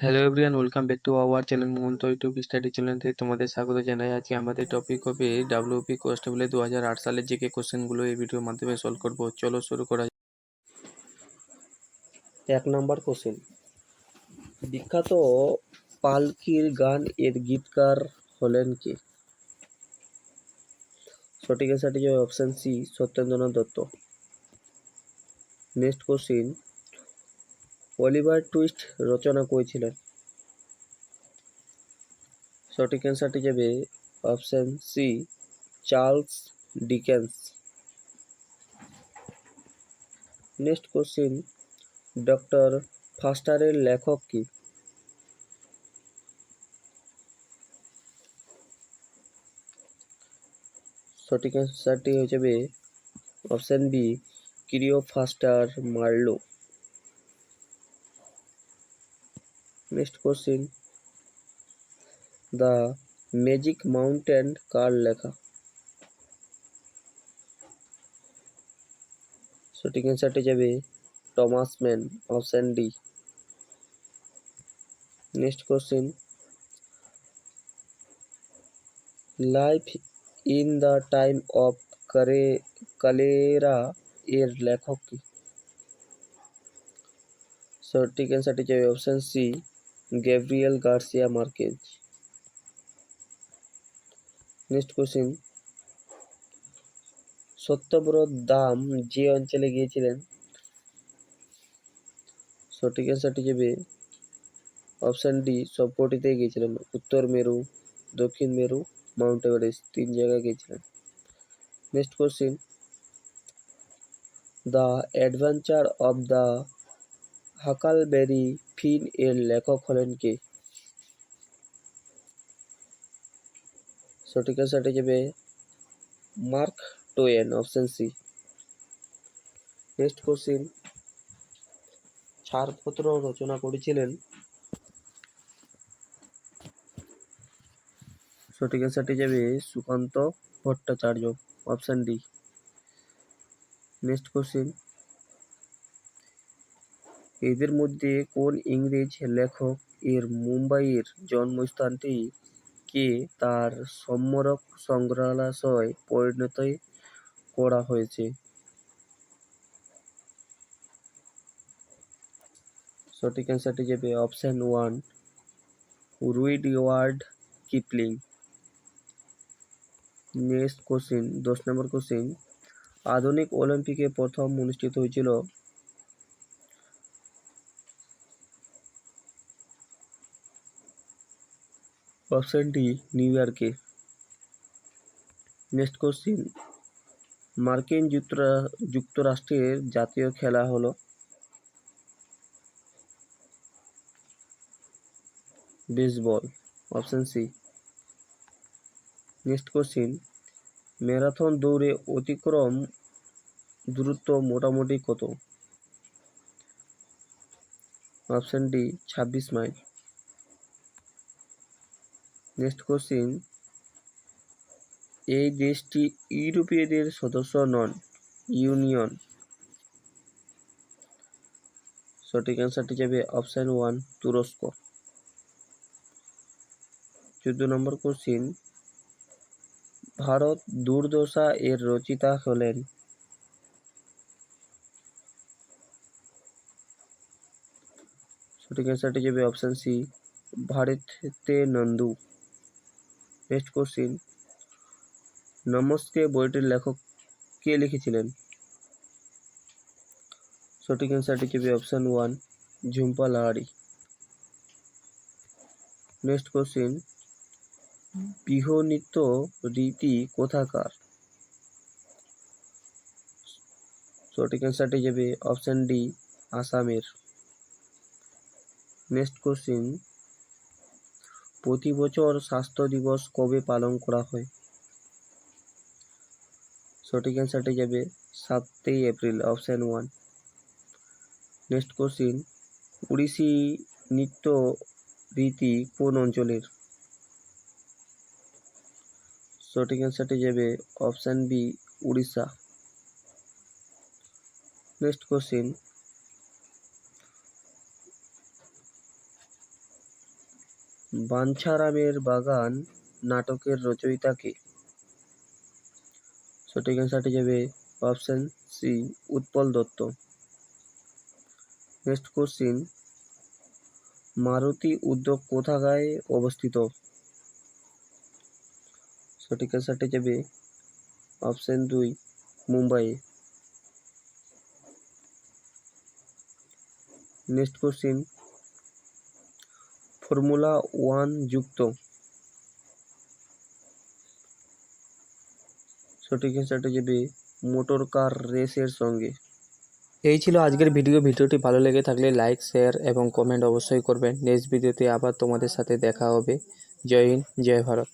Hello everyone, welcome back to our channel Mohanta YouTube study চ্যানেলে তোমাদের স্বাগত জানাই। আজকে আমাদের টপিক হবে ডাব্লিউপি কনস্টেবলের 2008 সালের জিকে কোশ্চেনগুলো এই ভিডিওর মাধ্যমে সলভ করব। চলো শুরু করা যাক। 1 নম্বর কোশ্চেন, বিখ্যাত পালকির গান এর গীতকার হলেন কে? সঠিক অ্যান্সারটি হবে option C, Satyendranath Dutta. Next question, Oliver Twist রচনা করেছিলেন? সঠিক অ্যান্সারটি যাবে option C, Charles Dickens. Next question, Doctor ফাস্টারের লেখক কি? সঠিক অ্যান্সারটি হয়ে যাবে অপশন বি, ক্লিওপাস্ট্রা Marlowe. Next question, the Magic Mountain কার লেখা? সঠিক অ্যান্সারটি যাবে Thomas Mann, option D. Next question, Life in the Time of Cholera এর লেখক কি? সঠিক অ্যান্সারটি যাবে option C, Gabriel Garcia Marquez. Next question, Satyabrata দাম যে অঞ্চলে গিয়েছিলেন? সঠিক অ্যান্সারটি যাবে অপশন ডি, সবকটিতে গিয়েছিলেন। উত্তর মেরু, দক্ষিণ মেরু, মাউন্ট এভারেস্ট, 3 জায়গায় গিয়েছিলেন। Next question, the Adventure of the Huckleberry Finn এর লেখক হলেন কে? সঠিক অ্যান্সারটি যাবে Mark Twain, option C. Next question, ছাড়পত্র রচনা করেছিলেন? সঠিক অ্যান্সারটি যাবে Sukanta Bhattacharya, option D. Next question, এদের মধ্যে কোন ইংরেজ লেখক এর মুম্বাইয়ের জন্মস্থানটি কে তার সম্মানক সংগ্রহালয়ে পরিণত করা হয়েছে? সঠিক অ্যান্সারটি যাবে option one, Rudyard Kipling. Next question, 10 নম্বর কোশ্চেন, আধুনিক অলিম্পিকে প্রথম অনুষ্ঠিত হয়েছিল? অপশন ডি, নিউ ইয়র্কে। নেক্সট কোশ্চেন, মার্কিন যুক্তরাষ্ট্রের জাতীয় খেলা হলো? Baseball, option C. Next question, marathon দৌড়ে অতিক্রম দূরত্ব মোটামুটি কত? Option D, 26 mile. Next question, এই দেশটি ইউরোপীয়দের সদস্য নন ইউনিয়ন? সঠিক অ্যান্সারটি যাবে অপশন ওয়ান, তুরস্ক। 14 নম্বর কোশ্চেন, ভারত দুর্দশা এর রচয়িতা হলেন? সঠিক অ্যান্সারটি যাবে অপশন সি, ভারতে নন্দু। নেক্সট কোশ্চেন, নমস্তে বইটির লেখক কে লিখেছিলেন? সঠিক অ্যান্সারটি যাবে option one, Jhumpa Lahiri. Next question, Bihu নৃত্য রীতি কোথাকার? সঠিক অ্যান্সারটি যাবে অপশন ডি, আসামের। নেক্সট কোশ্চেন, প্রতি বছর স্বাস্থ্য দিবস কবে পালন করা হয়? সঠিক অ্যান্সারটি যাবে 7ই April, option one. Next question, Odissi নৃত্য রীতি কোন অঞ্চলের? সঠিক অ্যান্সারটি যাবে option B, Orissa. Next question, বাঞ্ছারামের বাগান নাটকের রচয়িতা কে? সঠিক অ্যান্সারটি যাবে option C, Utpal Dutt. Next question, Maruti Udyog কোথায় অবস্থিত? সঠিক অ্যান্সারটি যাবে option 2, Mumbai. Next question, formula 1 যুক্ত। সঠিক অ্যান্সারটি যাবে মোটর কার রেসের সঙ্গে। এই ছিল আজকের ভিডিওটি ভালো লেগে থাকলে লাইক, শেয়ার এবং কমেন্ট অবশ্যই করবেন। নেক্সট ভিডিওতে আবার তোমাদের সাথে দেখা হবে। জয় হিন্দ, জয় ভারত।